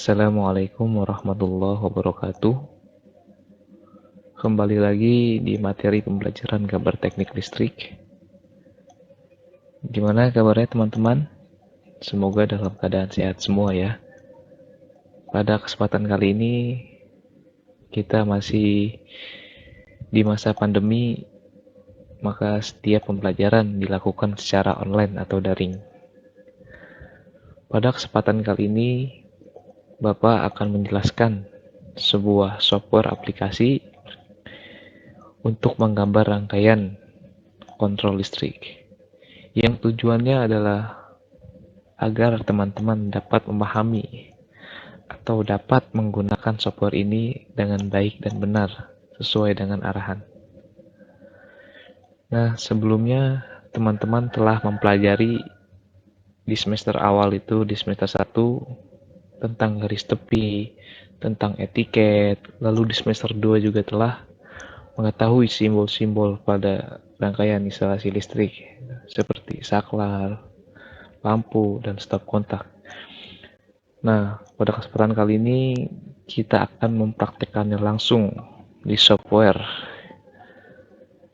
Assalamualaikum warahmatullahi wabarakatuh. Kembali lagi di materi pembelajaran gambar teknik listrik. Gimana kabarnya teman-teman? Semoga dalam keadaan sehat semua ya. Pada kesempatan kali ini kita masih di masa pandemi, maka setiap pembelajaran dilakukan secara online atau daring. Pada kesempatan kali ini Bapak akan menjelaskan sebuah software aplikasi untuk menggambar rangkaian kontrol listrik, yang tujuannya adalah agar teman-teman dapat memahami atau dapat menggunakan software ini dengan baik dan benar sesuai dengan arahan. Nah, sebelumnya teman-teman telah mempelajari di semester awal itu, di semester 1, tentang garis tepi, tentang etiket, lalu di semester 2 juga telah mengetahui simbol-simbol pada rangkaian instalasi listrik seperti saklar, lampu, dan stop kontak. Nah, pada kesempatan kali ini kita akan mempraktikkannya langsung di software.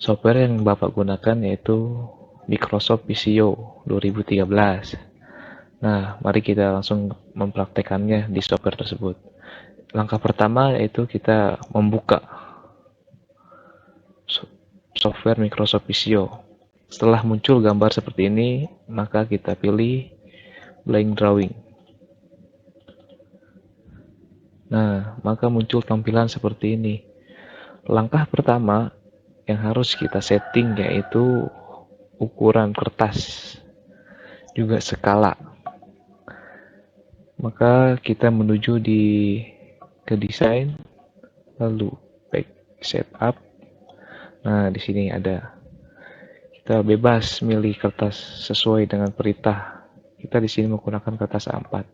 Software yang Bapak gunakan yaitu Microsoft Visio 2013. Nah, mari kita langsung mempraktikkannya di software tersebut. Langkah pertama yaitu kita membuka software Microsoft Visio. Setelah muncul gambar seperti ini, maka kita pilih blank drawing. Nah, maka muncul tampilan seperti ini. Langkah pertama yang harus kita setting yaitu ukuran kertas, juga skala. Maka kita menuju ke desain, lalu back setup. Nah, di sini ada, kita bebas milih kertas sesuai dengan perintah. Kita di sini menggunakan kertas A4.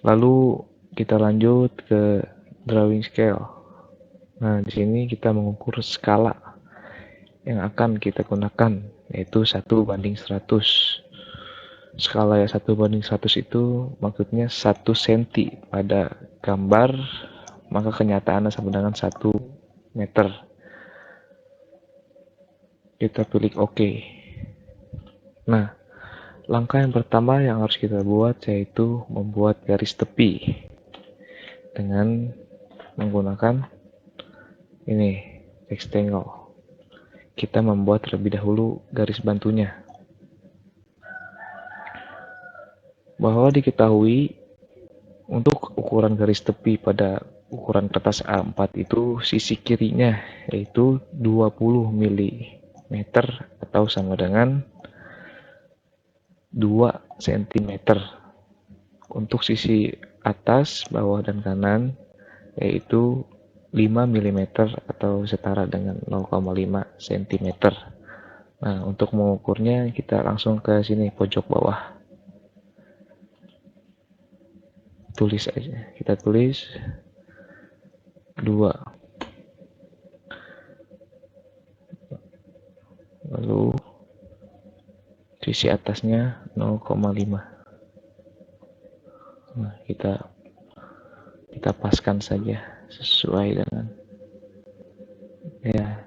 Lalu kita lanjut ke drawing scale. Nah, di sini kita mengukur skala yang akan kita gunakan, yaitu 1:100. Skala yang 1:100 itu maksudnya 1 cm pada gambar, maka kenyataannya sama dengan 1 meter. Kita pilih OK. Nah, langkah yang pertama yang harus kita buat yaitu membuat garis tepi dengan menggunakan ini rectangle. Kita membuat terlebih dahulu garis bantunya. Bahwa diketahui untuk ukuran garis tepi pada ukuran kertas A4 itu sisi kirinya yaitu 20 mm atau sama dengan 2 cm. Untuk sisi atas, bawah, dan kanan yaitu 5 mm atau setara dengan 0,5 cm. Nah, untuk mengukurnya kita langsung ke sini pojok bawah. Tulis aja. Kita tulis 2. Lalu sisi atasnya 0,5. Nah, kita paskan saja sesuai dengan ya.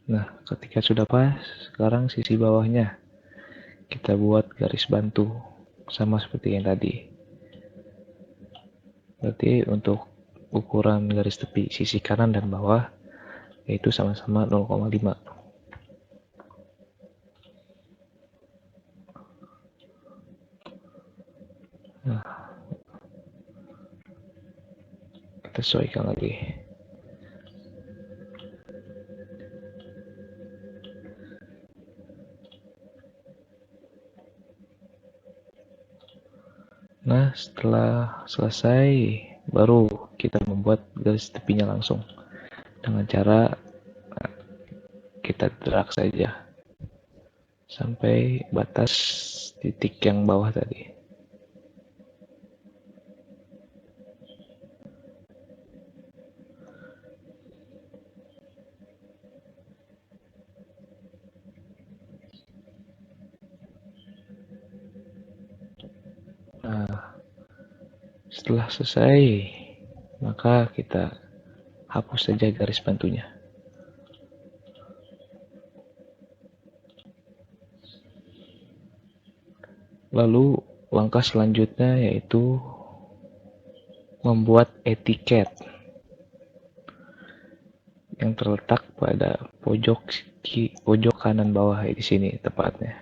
Nah, ketika sudah pas, sekarang sisi bawahnya kita buat garis bantu sama seperti yang tadi. Berarti untuk ukuran garis tepi sisi kanan dan bawah yaitu sama-sama 0,5. Nah, kita sesuaikan lagi. Nah, setelah selesai, baru kita membuat garis tepinya langsung dengan cara kita drag saja sampai batas titik yang bawah tadi. Nah, setelah selesai, maka kita hapus saja garis bantunya. Lalu langkah selanjutnya yaitu membuat etiket yang terletak pada pojok kanan bawah di sini tepatnya.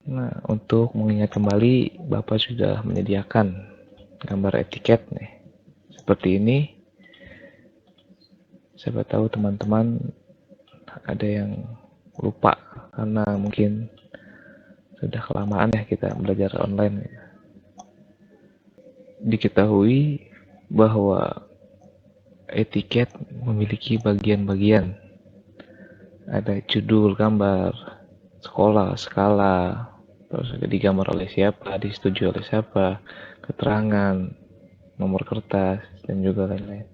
Nah, untuk mengingat kembali, Bapak sudah menyediakan gambar etiket nih. Seperti ini. Siapa tahu teman-teman ada yang lupa karena mungkin sudah kelamaan ya kita belajar online. Diketahui bahwa etiket memiliki bagian-bagian. Ada judul gambar, sekolah, skala, terus digambar oleh siapa, disetujui oleh siapa, keterangan, nomor kertas, dan juga lain-lain.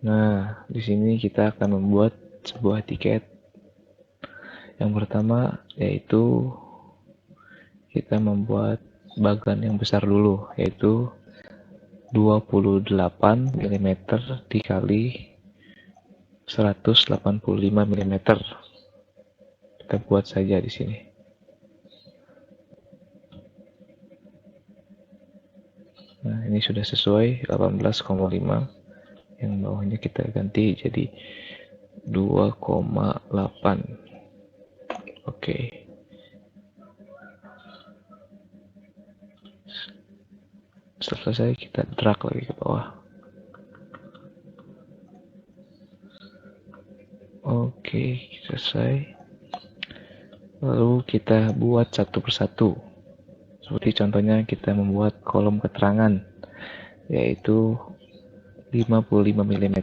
Nah, di sini kita akan membuat sebuah etiket. Yang pertama yaitu kita membuat bagan yang besar dulu, yaitu 28 mm dikali 185 mm. Kita buat saja di sini. Nah, ini sudah sesuai 18,5. Yang bawahnya kita ganti jadi 2,8. Oke. Setelah selesai kita drag lagi ke bawah. Oke, selesai. Lalu kita buat satu persatu. Seperti contohnya kita membuat kolom keterangan, yaitu 55 mm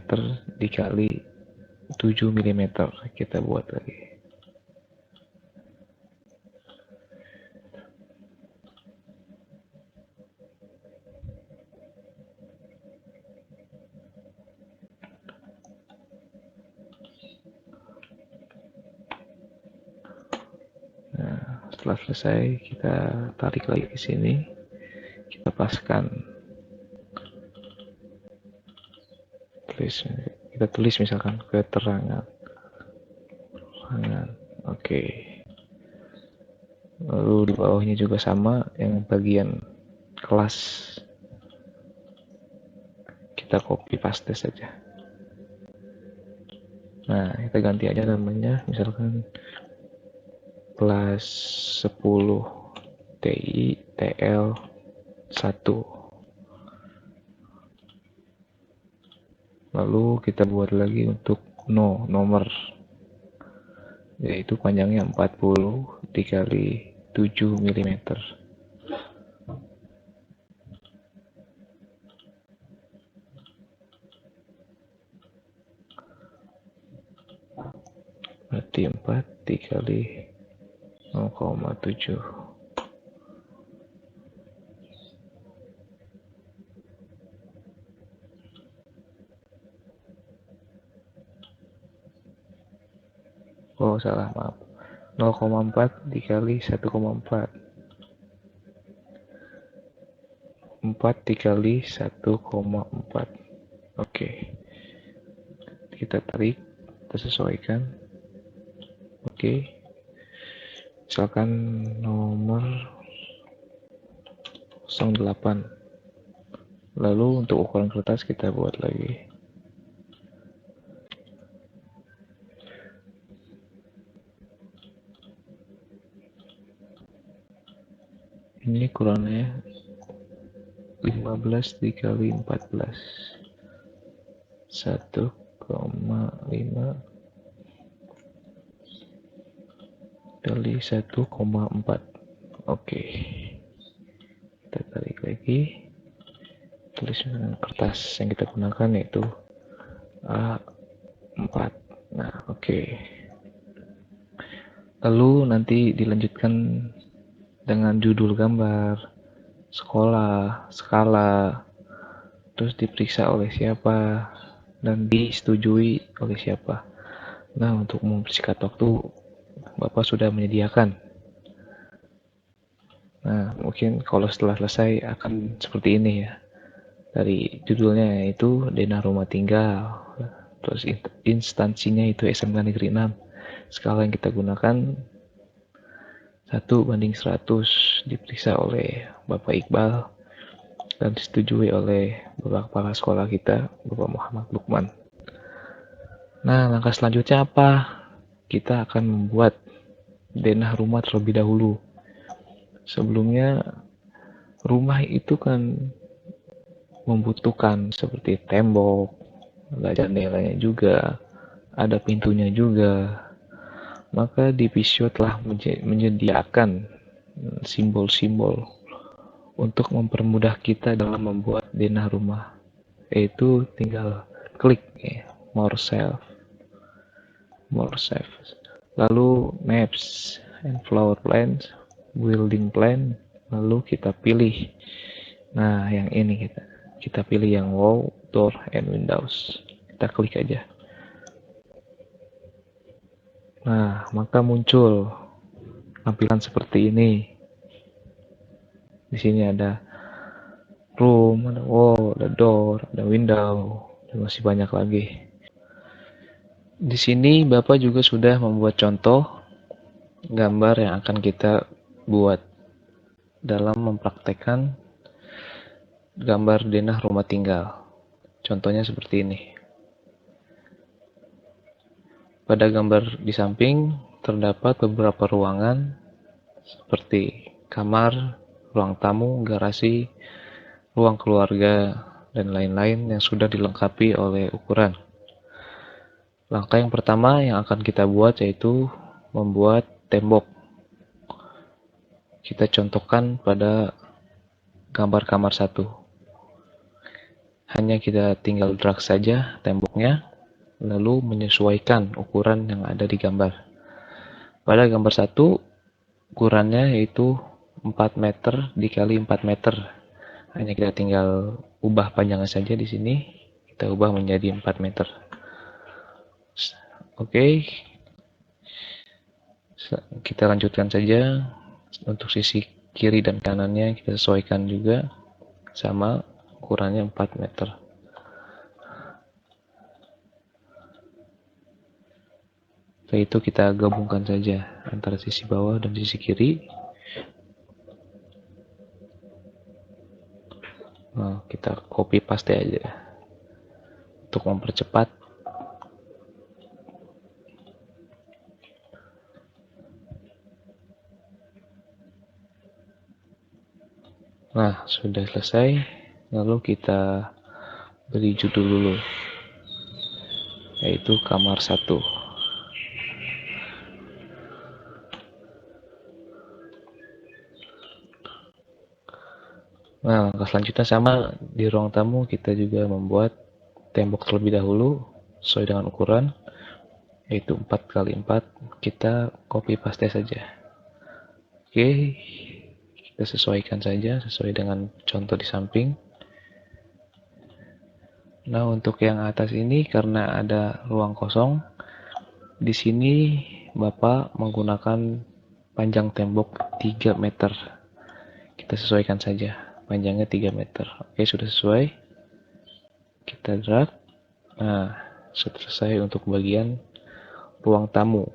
dikali 7 mm. Kita buat lagi. Nah, setelah selesai kita tarik lagi ke sini, kita paskan, kita tulis misalkan keterangan. Oke. Lalu di bawahnya juga sama, yang bagian kelas kita copy paste saja. Nah, kita ganti aja namanya, misalkan kelas 10 TI TL 1. Lalu kita buat lagi untuk nomor, yaitu panjangnya 40 dikali 7 mm. Berarti 4 dikali 0,7. Oh, salah, maaf. 0,4 dikali 1,4. 4 dikali 1,4. Oke. Kita tarik, kita sesuaikan. Oke. Misalkan nomor 08. Lalu untuk ukuran kertas kita buat lagi. Ini ukurannya 15 dikali 14. 1,5 kali 1,4. Oke. Kita tarik lagi. Tulis kertas yang kita gunakan yaitu A4. Nah, Oke. Lalu nanti dilanjutkan dengan judul gambar, sekolah, skala, terus diperiksa oleh siapa, dan disetujui oleh siapa. Nah, untuk mempersingkat waktu, Bapak sudah menyediakan. Nah, mungkin kalau setelah selesai akan seperti ini ya. Dari judulnya yaitu Denah Rumah Tinggal. Terus instansinya itu SMK Negeri 6. Skala yang kita gunakan 1:100, diperiksa oleh Bapak Iqbal dan disetujui oleh Bapak Kepala Sekolah kita, Bapak Muhammad Lukman. Nah, langkah selanjutnya apa? Kita akan membuat denah rumah terlebih dahulu. Sebelumnya, rumah itu kan membutuhkan seperti tembok, ada jendelanya juga, ada pintunya juga. Maka Divisio telah menyediakan simbol-simbol untuk mempermudah kita dalam membuat denah rumah, yaitu tinggal klik ya, more save, lalu maps and floor plans, building plan, lalu kita pilih. Nah, yang ini kita pilih yang wall, door, and windows. Kita klik aja. Nah, maka muncul tampilan seperti ini. Di sini ada room, ada wall, ada door, ada window, dan masih banyak lagi. Di sini Bapak juga sudah membuat contoh gambar yang akan kita buat dalam mempraktekkan gambar denah rumah tinggal. Contohnya seperti ini. Pada gambar di samping terdapat beberapa ruangan seperti kamar, ruang tamu, garasi, ruang keluarga, dan lain-lain yang sudah dilengkapi oleh ukuran. Langkah yang pertama yang akan kita buat yaitu membuat tembok. Kita contohkan pada gambar kamar 1. Hanya kita tinggal drag saja temboknya, lalu menyesuaikan ukuran yang ada di gambar. Pada gambar 1, ukurannya yaitu 4 meter dikali 4 meter. Hanya kita tinggal ubah panjangnya saja di sini, kita ubah menjadi 4 meter. Oke, kita lanjutkan saja. Untuk sisi kiri dan kanannya kita sesuaikan juga sama ukurannya 4 meter. Setelah itu kita gabungkan saja antara sisi bawah dan sisi kiri. Nah, kita copy paste aja untuk mempercepat. Nah, sudah selesai. Lalu kita beri judul dulu, yaitu kamar 1. Nah, langkah selanjutnya sama, di ruang tamu kita juga membuat tembok terlebih dahulu sesuai dengan ukuran, yaitu 4x4. Kita copy paste saja. Oke, kita sesuaikan saja sesuai dengan contoh di samping. Nah, untuk yang atas ini karena ada ruang kosong, di sini Bapak menggunakan panjang tembok 3 meter. Kita sesuaikan saja, panjangnya 3 meter. Oke, sudah sesuai. Kita drag. Nah, sudah selesai untuk bagian ruang tamu.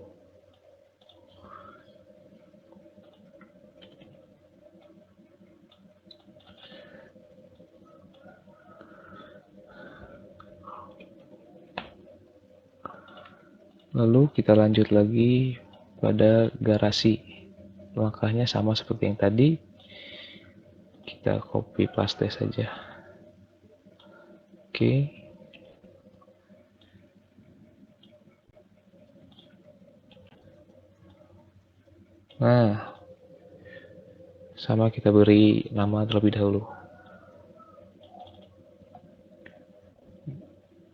Lalu kita lanjut lagi pada garasi. Langkahnya sama seperti yang tadi. Kita copy paste saja. Oke. Nah, sama kita beri nama terlebih dahulu.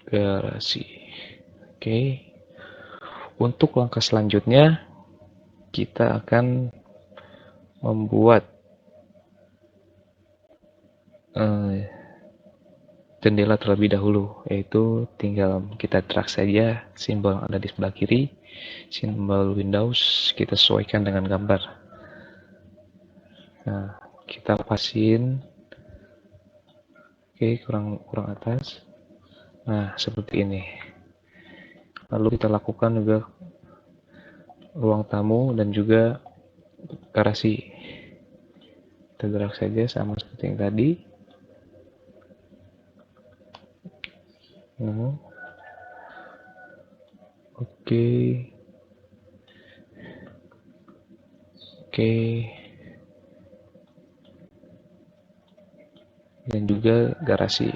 Garasi. Oke. Untuk langkah selanjutnya, kita akan membuat jendela terlebih dahulu, yaitu tinggal kita drag saja simbol yang ada di sebelah kiri, simbol Windows, kita sesuaikan dengan gambar. Nah, kita pasin, oke, kurang atas. Nah, seperti ini. Lalu kita lakukan juga ruang tamu dan juga garasi. Kita drag saja sama seperti yang tadi. Oke. Dan juga garasi.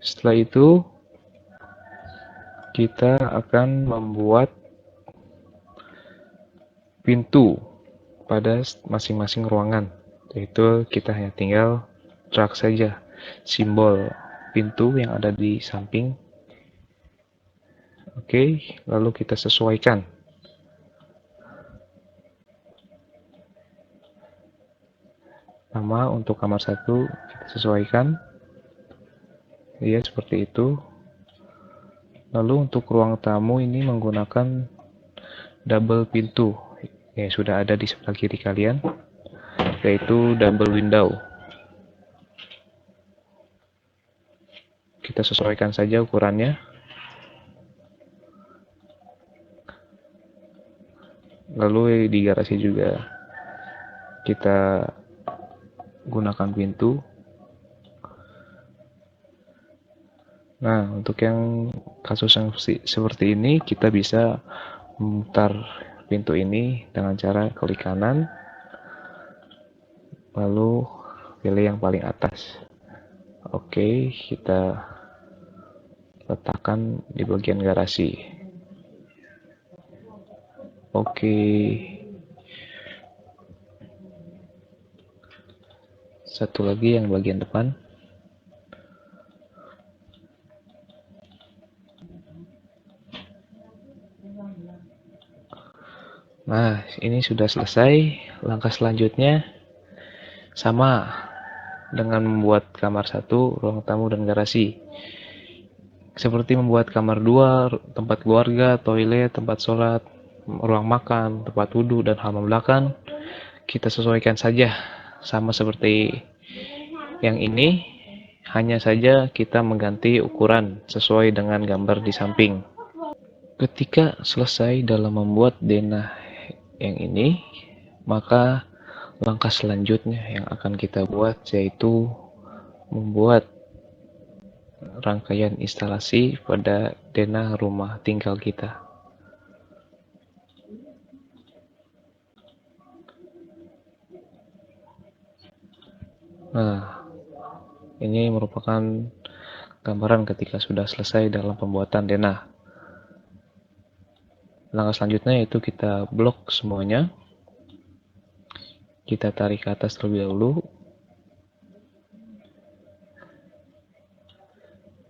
Setelah itu kita akan membuat pintu pada masing-masing ruangan, yaitu kita hanya tinggal drag saja simbol pintu yang ada di samping. Oke, lalu kita sesuaikan. Nama untuk kamar 1 kita sesuaikan. Ya, seperti itu. Lalu untuk ruang tamu ini menggunakan double pintu yang sudah ada di sebelah kiri kalian, yaitu double window. Kita sesuaikan saja ukurannya. Lalu di garasi juga kita gunakan pintu. Nah, untuk yang kasus yang seperti ini, kita bisa memutar pintu ini dengan cara klik kanan, lalu pilih yang paling atas. Oke, kita letakkan di bagian garasi. Oke. Satu lagi yang bagian depan. Nah, ini sudah selesai. Langkah selanjutnya sama dengan membuat kamar 1, ruang tamu, dan garasi. Seperti membuat kamar 2, tempat keluarga, toilet, tempat sholat, ruang makan, tempat wudhu, dan halaman belakang. Kita sesuaikan saja sama seperti yang ini, hanya saja kita mengganti ukuran sesuai dengan gambar di samping. Ketika selesai dalam membuat denah yang ini, maka langkah selanjutnya yang akan kita buat yaitu membuat rangkaian instalasi pada denah rumah tinggal kita. Nah, ini merupakan gambaran ketika sudah selesai dalam pembuatan denah. Langkah selanjutnya yaitu kita blok semuanya. Kita tarik ke atas terlebih dahulu.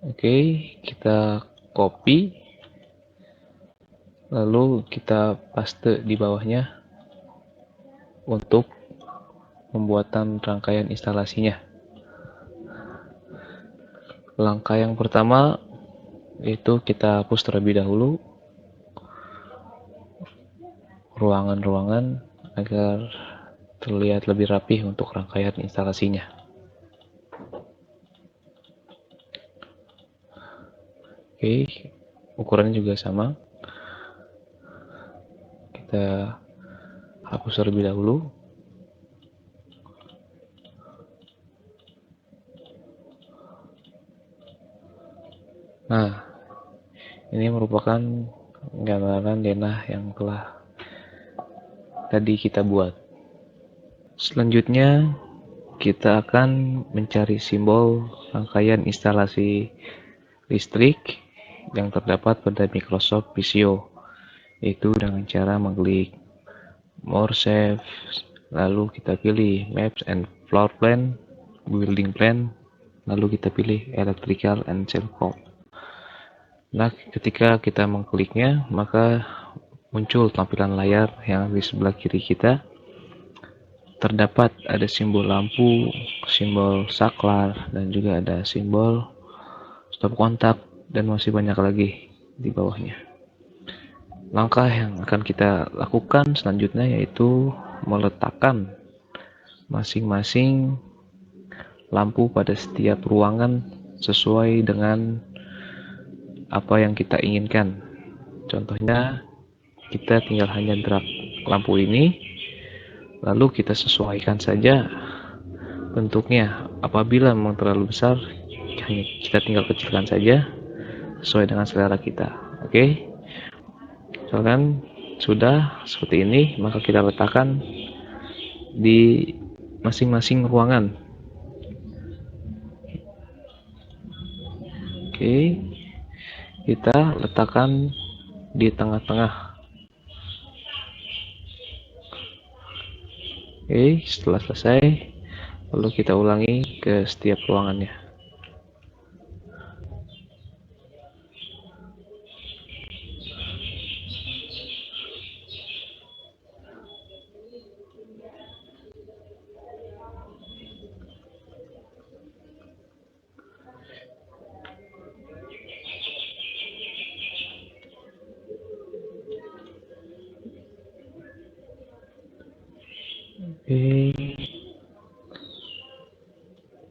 Oke, kita copy. Lalu kita paste di bawahnya untuk pembuatan rangkaian instalasinya. Langkah yang pertama yaitu kita hapus terlebih dahulu ruangan-ruangan agar terlihat lebih rapih untuk rangkaian instalasinya. Oke, ukurannya juga sama. Kita hapus terlebih dahulu. Nah, ini merupakan gambaran denah yang telah tadi kita buat. Selanjutnya, kita akan mencari simbol rangkaian instalasi listrik yang terdapat pada Microsoft Visio, yaitu dengan cara mengklik More Save, lalu kita pilih Maps and floor plan, building plan, lalu kita pilih electrical and civil. Nah, ketika kita mengkliknya, maka muncul tampilan layar yang di sebelah kiri kita. Terdapat ada simbol lampu, simbol saklar, dan juga ada simbol stop kontak, dan masih banyak lagi di bawahnya. Langkah yang akan kita lakukan selanjutnya yaitu meletakkan masing-masing lampu pada setiap ruangan sesuai dengan apa yang kita inginkan. Contohnya, kita tinggal hanya drag lampu ini, lalu kita sesuaikan saja bentuknya. Apabila memang terlalu besar, kita tinggal kecilkan saja sesuai dengan selera kita. Oke, misalkan sudah seperti ini, maka kita letakkan di masing-masing ruangan. Oke, kita letakkan di tengah-tengah. Oke, setelah selesai, lalu kita ulangi ke setiap ruangannya. Oke,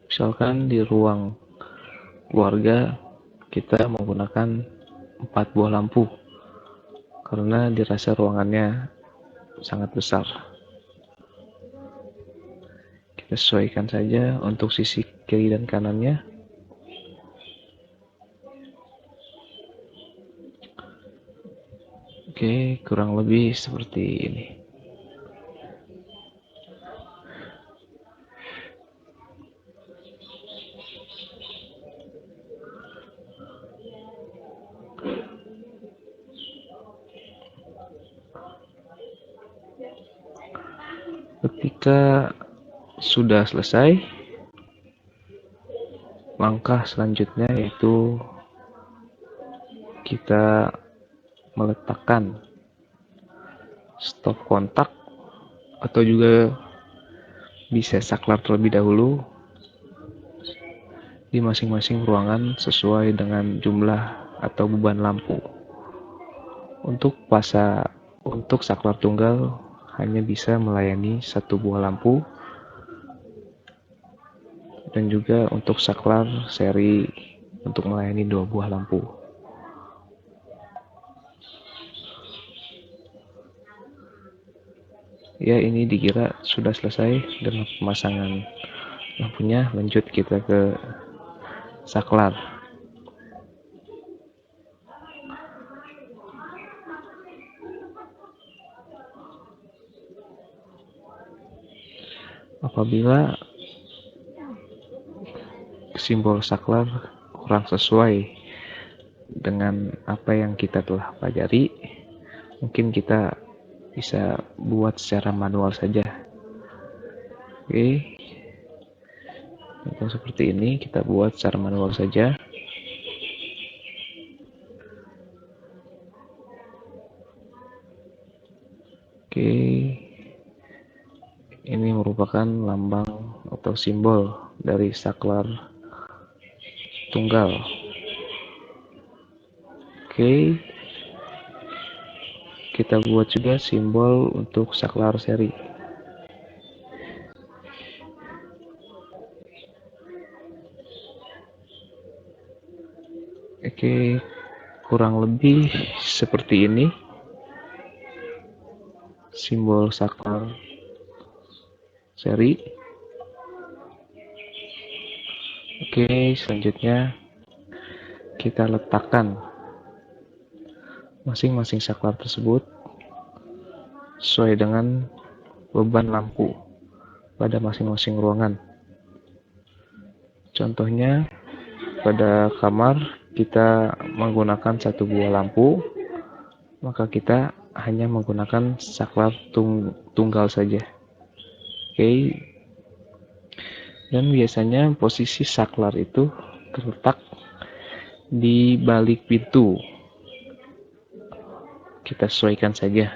misalkan di ruang keluarga kita menggunakan 4 buah lampu karena dirasa ruangannya sangat besar. Kita sesuaikan saja untuk sisi kiri dan kanannya. Oke, kurang lebih seperti ini. Ketika sudah selesai, langkah selanjutnya yaitu kita meletakkan stop kontak atau juga bisa saklar terlebih dahulu di masing-masing ruangan sesuai dengan jumlah atau beban lampu. Untuk saklar tunggal hanya bisa melayani 1 buah lampu, dan juga untuk saklar seri untuk melayani 2 buah lampu. Ya, ini dikira sudah selesai dengan pemasangan lampunya. Lanjut kita ke saklar. Apabila simbol saklar kurang sesuai dengan apa yang kita telah pelajari, mungkin kita bisa buat secara manual saja. Oke, untuk seperti ini kita buat secara manual saja. Oke, ini merupakan lambang atau simbol dari saklar tunggal. Oke, kita buat juga simbol untuk saklar seri. Oke, kurang lebih seperti ini simbol saklar seri. Oke, selanjutnya kita letakkan masing-masing saklar tersebut sesuai dengan beban lampu pada masing-masing ruangan. Contohnya, pada kamar kita menggunakan 1 buah lampu, maka kita hanya menggunakan saklar tunggal saja. Oke, Dan biasanya posisi saklar itu terletak di balik pintu. Kita sesuaikan saja.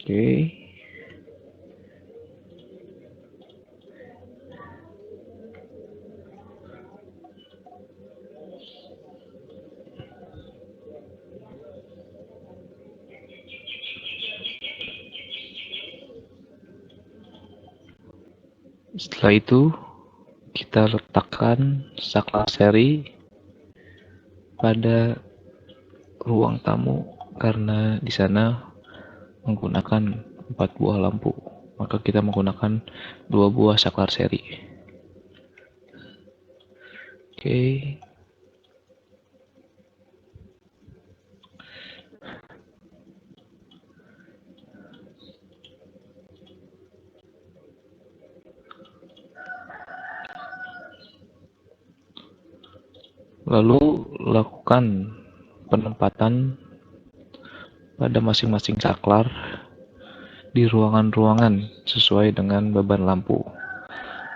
Oke. Setelah itu kita letakkan saklar seri pada ruang tamu karena di sana menggunakan 4 buah lampu. Maka kita menggunakan 2 buah saklar seri. Oke. Lalu lakukan penempatan pada masing-masing saklar di ruangan-ruangan sesuai dengan beban lampu.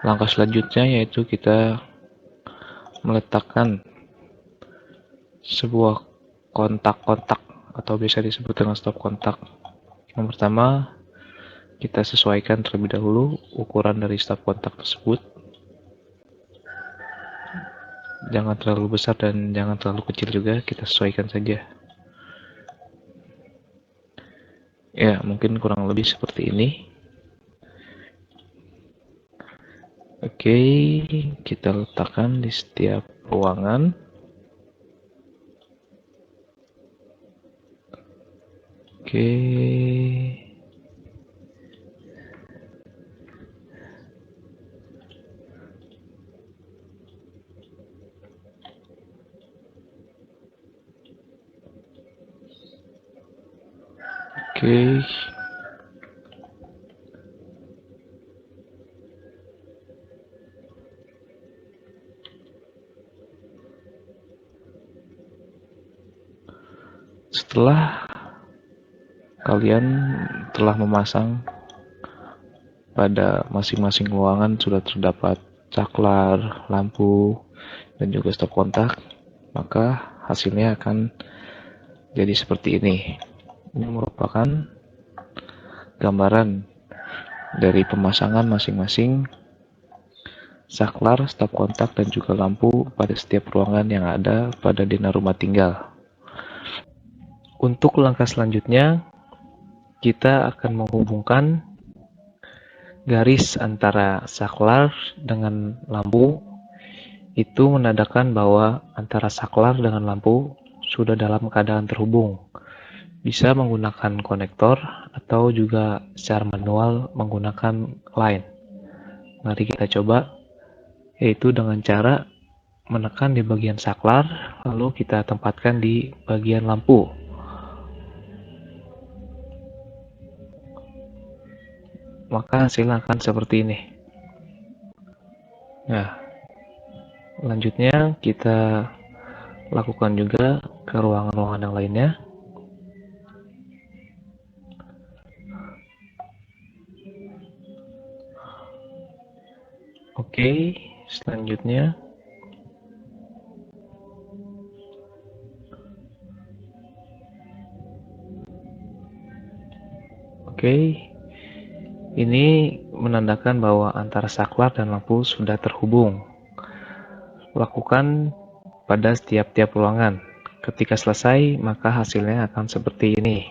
Langkah selanjutnya yaitu kita meletakkan sebuah kontak-kontak atau biasa disebut dengan stop kontak. Yang pertama, kita sesuaikan terlebih dahulu ukuran dari stop kontak tersebut. Jangan terlalu besar dan jangan terlalu kecil juga, kita sesuaikan saja. Ya, mungkin kurang lebih seperti ini. Oke, kita letakkan di setiap ruangan. Oke. Oke. Setelah kalian telah memasang pada masing-masing ruangan sudah terdapat saklar, lampu, dan juga stop kontak, maka hasilnya akan jadi seperti ini. Ini merupakan gambaran dari pemasangan masing-masing saklar, stop kontak, dan juga lampu pada setiap ruangan yang ada pada dina rumah tinggal. Untuk langkah selanjutnya, kita akan menghubungkan garis antara saklar dengan lampu. Itu menandakan bahwa antara saklar dengan lampu sudah dalam keadaan terhubung. Bisa menggunakan konektor atau juga secara manual menggunakan line. Mari kita coba, yaitu dengan cara menekan di bagian saklar, lalu kita tempatkan di bagian lampu. Maka hasilnya akan seperti ini. Nah, selanjutnya kita lakukan juga ke ruangan-ruangan yang lainnya. Oke, selanjutnya ini menandakan bahwa antara saklar dan lampu sudah terhubung. Lakukan pada setiap-tiap ruangan. Ketika selesai, maka hasilnya akan seperti ini.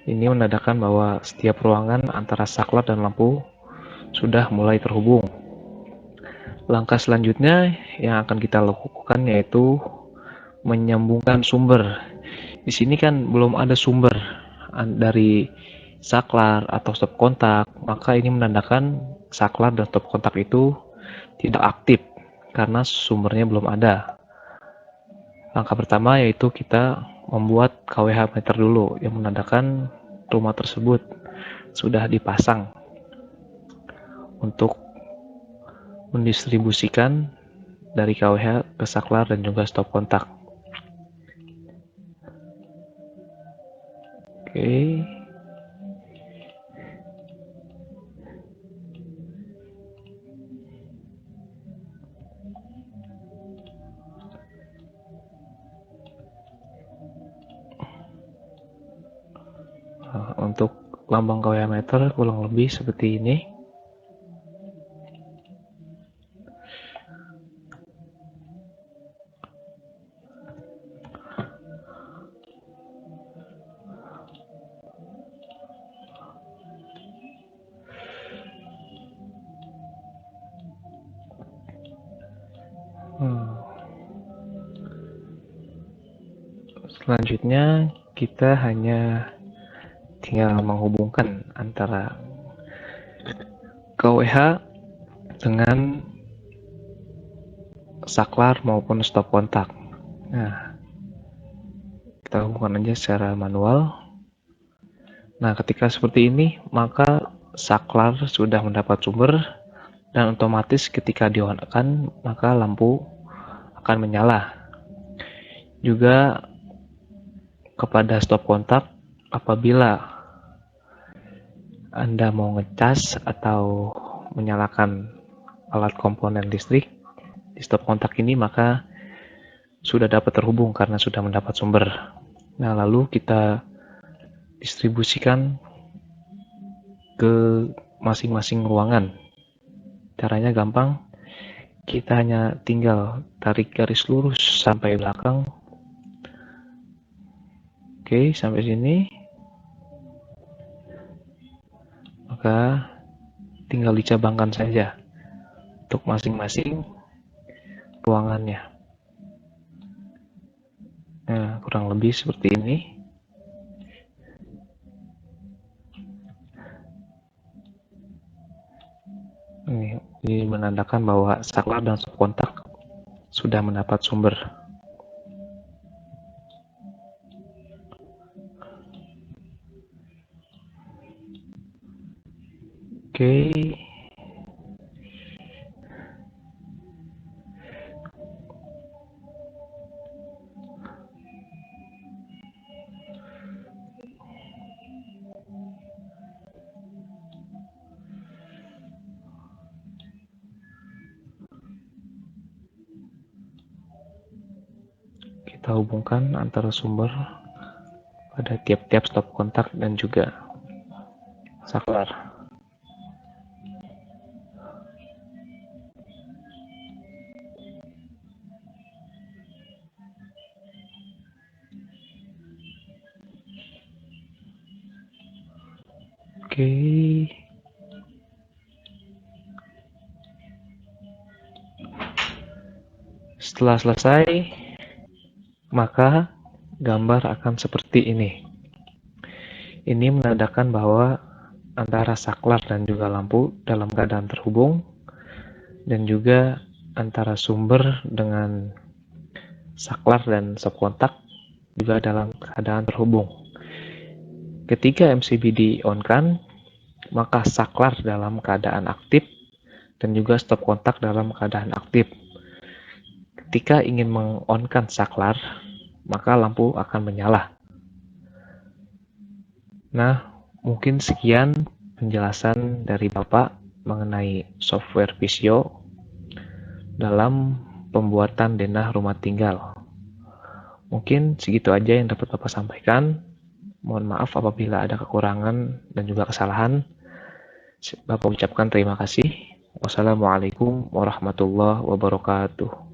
Ini menandakan bahwa setiap ruangan antara saklar dan lampu sudah mulai terhubung. Langkah selanjutnya yang akan kita lakukan yaitu menyambungkan sumber. Di sini kan belum ada sumber dari saklar atau stop kontak, maka ini menandakan saklar dan stop kontak itu tidak aktif karena sumbernya belum ada. Langkah pertama yaitu kita membuat KWH meter dulu yang menandakan rumah tersebut sudah dipasang untuk mendistribusikan dari KWH ke saklar dan juga stop kontak. Oke. Untuk lambang kWh meter kurang lebih seperti ini. Selanjutnya kita hanya tinggal menghubungkan antara kWh dengan saklar maupun stop kontak. Nah, kita hubungkan aja secara manual. Nah, ketika seperti ini, maka saklar sudah mendapat sumber dan otomatis ketika di-on-kan, maka lampu akan menyala. Juga kepada stop kontak, apabila Anda mau ngecas atau menyalakan alat komponen listrik di stop kontak ini, maka sudah dapat terhubung karena sudah mendapat sumber. Nah, lalu kita distribusikan ke masing-masing ruangan. Caranya gampang, kita hanya tinggal tarik garis lurus sampai belakang. Oke, sampai sini. Maka tinggal dicabangkan saja untuk masing-masing ruangannya. Nah, kurang lebih seperti ini. Ini menandakan bahwa saklar dan stop kontak sudah mendapat sumber. Oke. Kita hubungkan antara sumber pada tiap-tiap stop kontak dan juga saklar. Oke. Setelah selesai, maka gambar akan seperti ini. Ini menandakan bahwa antara saklar dan juga lampu dalam keadaan terhubung, dan juga antara sumber dengan saklar dan stop kontak juga dalam keadaan terhubung. Ketika MCB di-on-kan, maka saklar dalam keadaan aktif dan juga stop kontak dalam keadaan aktif. Ketika ingin meng-on-kan saklar, maka lampu akan menyala. Nah, mungkin sekian penjelasan dari Bapak mengenai software Visio dalam pembuatan denah rumah tinggal. Mungkin segitu aja yang dapat Bapak sampaikan. Mohon maaf apabila ada kekurangan dan juga kesalahan. Bapak ucapkan terima kasih. Wassalamualaikum warahmatullahi wabarakatuh.